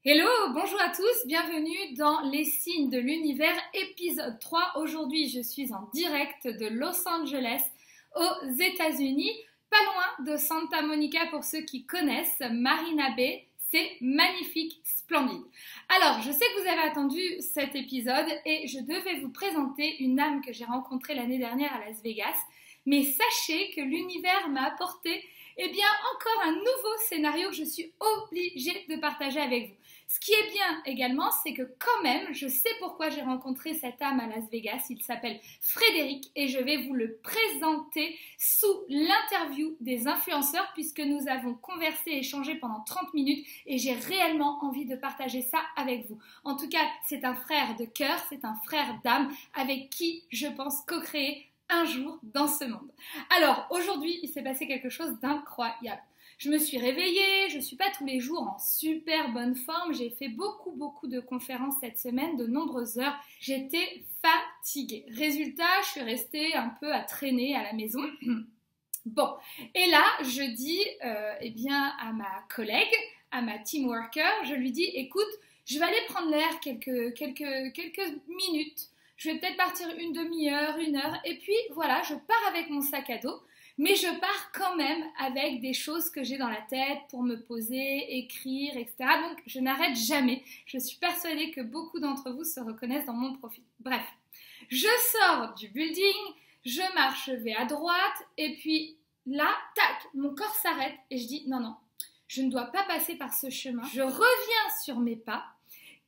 Hello, bonjour à tous, bienvenue dans Les signes de l'univers épisode 3. Aujourd'hui, je suis en direct de Los Angeles aux États-Unis, pas loin de Santa Monica pour ceux qui connaissent, Marina Bay. C'est magnifique, splendide. Alors, je sais que vous avez attendu cet épisode et je devais vous présenter une âme que j'ai rencontrée l'année dernière à Las Vegas. Mais sachez que l'univers m'a apporté encore un nouveau scénario que je suis obligée de partager avec vous. Ce qui est bien également, c'est que quand même, je sais pourquoi j'ai rencontré cette âme à Las Vegas. Il s'appelle Frédéric et je vais vous le présenter sous l'interview des influenceurs puisque nous avons conversé et échangé pendant 30 minutes et j'ai réellement envie de partager ça avec vous. En tout cas, c'est un frère de cœur, c'est un frère d'âme avec qui je pense co-créer un jour dans ce monde. Alors, aujourd'hui, il s'est passé quelque chose d'incroyable. Je me suis réveillée, je ne suis pas tous les jours en super bonne forme, j'ai fait beaucoup de conférences cette semaine, de nombreuses heures, j'étais fatiguée. Résultat, je suis restée un peu à traîner à la maison. Bon, et là, je dis à ma collègue, à ma team worker, je lui dis, écoute, je vais aller prendre l'air quelques minutes. Je vais peut-être partir une demi-heure, une heure, et puis voilà, je pars avec mon sac à dos, mais je pars quand même avec des choses que j'ai dans la tête pour me poser, écrire, etc. Donc, je n'arrête jamais. Je suis persuadée que beaucoup d'entre vous se reconnaissent dans mon profil. Bref, je sors du building, je marche, je vais à droite, et puis là, tac, mon corps s'arrête, et je dis non, je ne dois pas passer par ce chemin. Je reviens sur mes pas,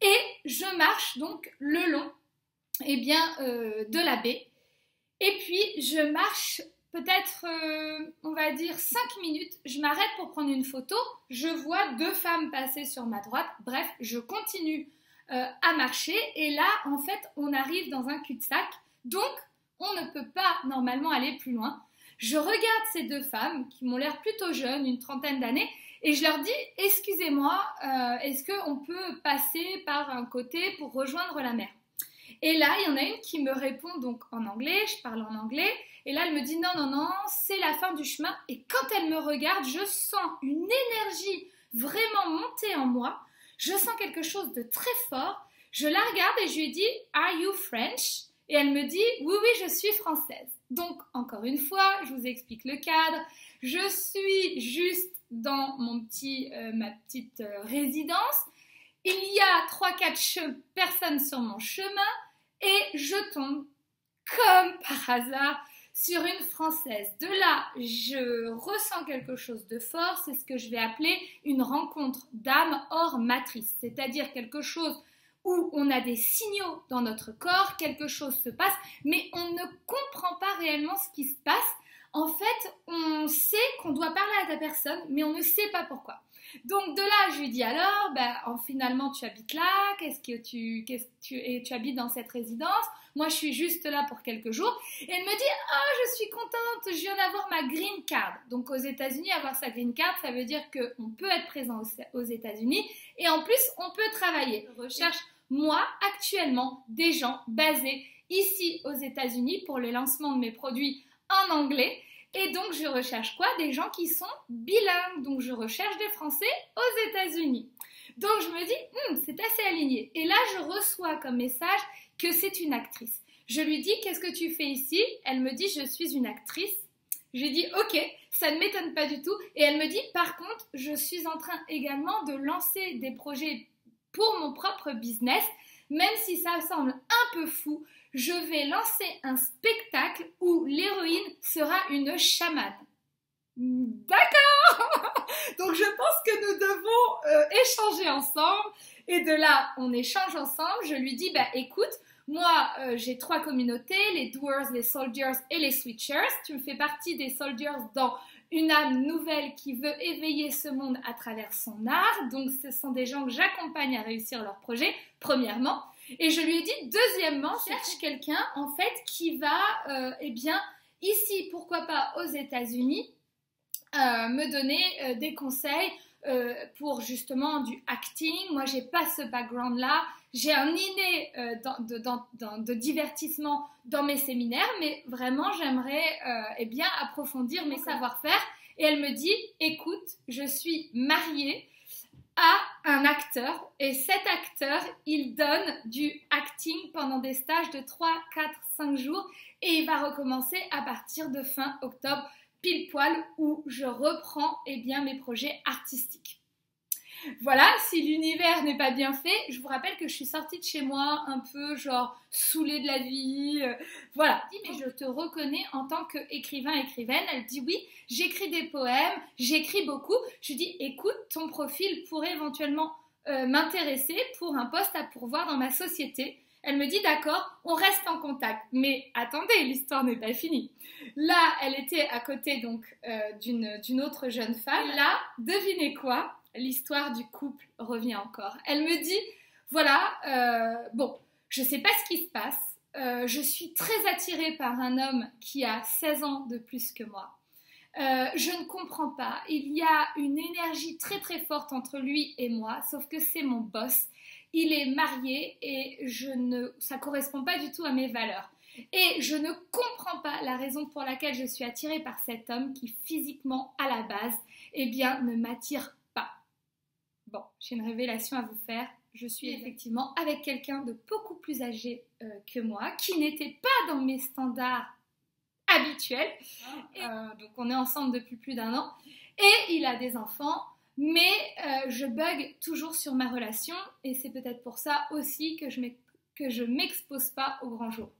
et je marche donc le long de la baie. Et puis, je marche peut-être, on va dire 5 minutes. Je m'arrête pour prendre une photo. Je vois 2 femmes passer sur ma droite. Bref, je continue à marcher. Et là, en fait, on arrive dans un cul-de-sac. Donc, on ne peut pas normalement aller plus loin. Je regarde ces 2 femmes qui m'ont l'air plutôt jeunes, une trentaine d'années. Et je leur dis, excusez-moi, est-ce qu'on peut passer par un côté pour rejoindre la mer ? Et là, il y en a une qui me répond donc en anglais, je parle en anglais, et là, elle me dit non, c'est la fin du chemin. Et quand elle me regarde, je sens une énergie vraiment monter en moi, je sens quelque chose de très fort, je la regarde et je lui dis « Are you French ?» Et elle me dit « Oui, je suis française. » Donc, encore une fois, je vous explique le cadre, je suis juste dans ma petite résidence, il y a 3-4 personnes sur mon chemin et je tombe comme par hasard sur une Française. De là, je ressens quelque chose de fort, c'est ce que je vais appeler une rencontre d'âme hors matrice, c'est-à-dire quelque chose où on a des signaux dans notre corps, quelque chose se passe, mais on ne comprend pas réellement ce qui se passe. En fait, on sait qu'on doit parler à la personne, mais on ne sait pas pourquoi. Donc de là, je lui dis alors, finalement tu habites là, tu habites dans cette résidence, moi je suis juste là pour quelques jours. Et elle me dit, je suis contente, je viens d'avoir ma green card. Donc aux États-Unis, avoir sa green card, ça veut dire qu'on peut être présent aux États-Unis et en plus on peut travailler. Je recherche moi actuellement des gens basés ici aux États-Unis pour le lancement de mes produits en anglais. Et donc, je recherche quoi? Des gens qui sont bilingues. Donc, je recherche des Français aux États-Unis. Donc, je me dis, c'est assez aligné. Et là, je reçois comme message que c'est une actrice. Je lui dis, qu'est-ce que tu fais ici? Elle me dit, je suis une actrice. Je lui dis, ok, ça ne m'étonne pas du tout. Et elle me dit, par contre, je suis en train également de lancer des projets pour mon propre business. Même si ça semble un peu fou, je vais lancer un spectacle où l'héroïne sera une chamane. D'accord. Donc je pense que nous devons échanger ensemble. Et de là, on échange ensemble. Je lui dis, écoute, moi j'ai 3 communautés, les doers, les soldiers et les switchers. Tu me fais partie des soldiers dans une âme nouvelle qui veut éveiller ce monde à travers son art. Donc ce sont des gens que j'accompagne à réussir leur projet, premièrement. Et je lui ai dit, deuxièmement, cherche quelqu'un, en fait, qui va, ici, pourquoi pas aux États-Unis, me donner des conseils pour justement du acting. Moi, j'ai pas ce background-là. J'ai un inné de divertissement dans mes séminaires, mais vraiment, j'aimerais approfondir mes savoir-faire. Et elle me dit, écoute, je suis mariée à un acteur et cet acteur, il donne du acting pendant des stages de 3, 4, 5 jours et il va recommencer à partir de fin octobre, pile poil où je reprends mes projets artistiques. Voilà, si l'univers n'est pas bien fait, je vous rappelle que je suis sortie de chez moi un peu genre saoulée de la vie. Voilà, mais je te reconnais en tant qu'écrivaine. Elle dit oui, j'écris des poèmes, j'écris beaucoup. Je lui dis écoute, ton profil pourrait éventuellement m'intéresser pour un poste à pourvoir dans ma société. Elle me dit d'accord, on reste en contact. Mais attendez, l'histoire n'est pas finie. Là, elle était à côté donc d'une autre jeune femme. Et là, devinez quoi ? L'histoire du couple revient encore. Elle me dit, voilà, bon, je ne sais pas ce qui se passe. Je suis très attirée par un homme qui a 16 ans de plus que moi. Je ne comprends pas. Il y a une énergie très très forte entre lui et moi, sauf que c'est mon boss. Il est marié et ça ne correspond pas du tout à mes valeurs. Et je ne comprends pas la raison pour laquelle je suis attirée par cet homme qui physiquement, à la base, ne m'attire pas. Bon, j'ai une révélation à vous faire. Je suis effectivement avec quelqu'un de beaucoup plus âgé que moi, qui n'était pas dans mes standards habituels. Donc on est ensemble depuis plus d'1 an. Et il a des enfants, mais je bug toujours sur ma relation. Et c'est peut-être pour ça aussi que je m'expose pas au grand jour.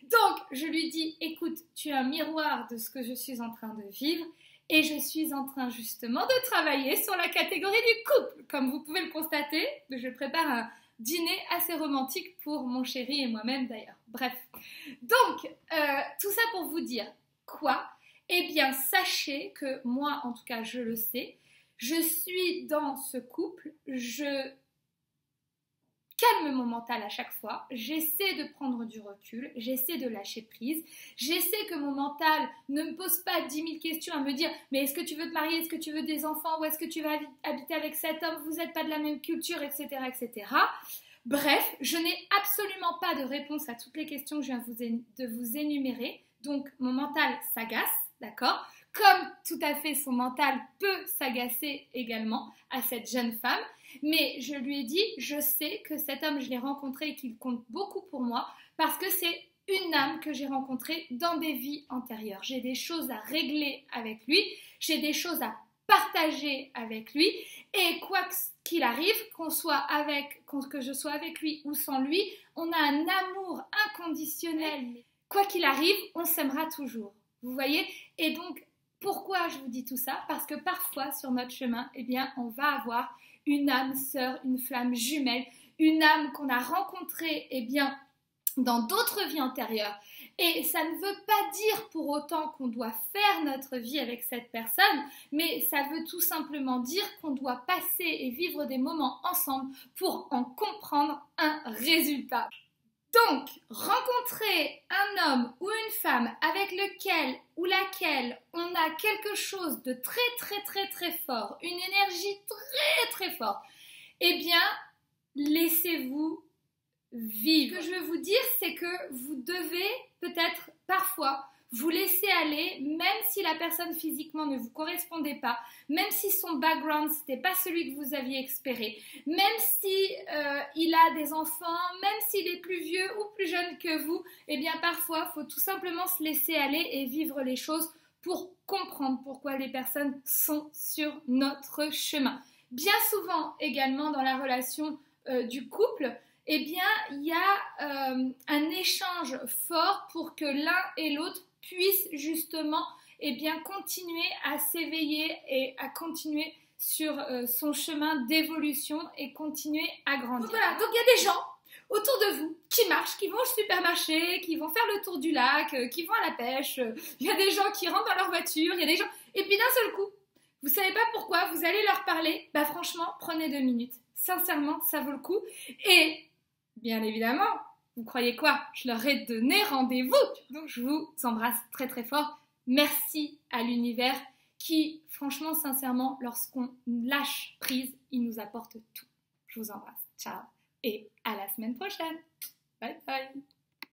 Donc je lui dis, écoute, tu es un miroir de ce que je suis en train de vivre. Et je suis en train justement de travailler sur la catégorie du couple. Comme vous pouvez le constater, je prépare un dîner assez romantique pour mon chéri et moi-même d'ailleurs. Bref, donc tout ça pour vous dire quoi ? Eh bien, sachez que moi, en tout cas, je le sais, je suis dans ce couple, je calme mon mental à chaque fois, j'essaie de prendre du recul, j'essaie de lâcher prise, j'essaie que mon mental ne me pose pas 10 000 questions à me dire mais est-ce que tu veux te marier, est-ce que tu veux des enfants, ou est-ce que tu vas habiter avec cet homme, vous n'êtes pas de la même culture, etc. etc. Bref, je n'ai absolument pas de réponse à toutes les questions que je viens de vous énumérer, donc mon mental s'agace, d'accord ? Comme tout à fait son mental peut s'agacer également à cette jeune femme. Mais je lui ai dit, je sais que cet homme, je l'ai rencontré et qu'il compte beaucoup pour moi parce que c'est une âme que j'ai rencontrée dans des vies antérieures. J'ai des choses à régler avec lui, j'ai des choses à partager avec lui et quoi qu'il arrive, que je sois avec lui ou sans lui, on a un amour inconditionnel. Quoi qu'il arrive, on s'aimera toujours. Vous voyez ? Et donc, pourquoi je vous dis tout ça ? Parce que parfois, sur notre chemin, on va avoir une âme sœur, une flamme jumelle, une âme qu'on a rencontrée dans d'autres vies antérieures. Et ça ne veut pas dire pour autant qu'on doit faire notre vie avec cette personne, mais ça veut tout simplement dire qu'on doit passer et vivre des moments ensemble pour en comprendre un résultat. Donc, rencontrer un homme ou une femme avec lequel ou laquelle on a quelque chose de très très très très fort, une énergie très très forte, laissez-vous vivre. Ce que je veux vous dire, c'est que vous devez peut-être parfois vous laisser aller, même si la personne physiquement ne vous correspondait pas, même si son background c'était pas celui que vous aviez espéré, même si il a des enfants, même s'il est plus vieux ou plus jeune que vous, parfois il faut tout simplement se laisser aller et vivre les choses pour comprendre pourquoi les personnes sont sur notre chemin. Bien souvent également dans la relation du couple, il y a un échange fort pour que l'un et l'autre puissent justement continuer à s'éveiller et à continuer sur son chemin d'évolution et continuer à grandir. Donc il y a des gens autour de vous qui marchent, qui vont au supermarché, qui vont faire le tour du lac, qui vont à la pêche, il y a des gens qui rentrent dans leur voiture, il y a des gens... Et puis d'un seul coup, vous savez pas pourquoi, vous allez leur parler, franchement, prenez 2 minutes. Sincèrement, ça vaut le coup. Et bien évidemment, vous croyez quoi ? Je leur ai donné rendez-vous. Donc je vous embrasse très très fort. Merci à l'univers qui, franchement, sincèrement, lorsqu'on lâche prise, il nous apporte tout. Je vous embrasse. Ciao. Et à la semaine prochaine. Bye bye.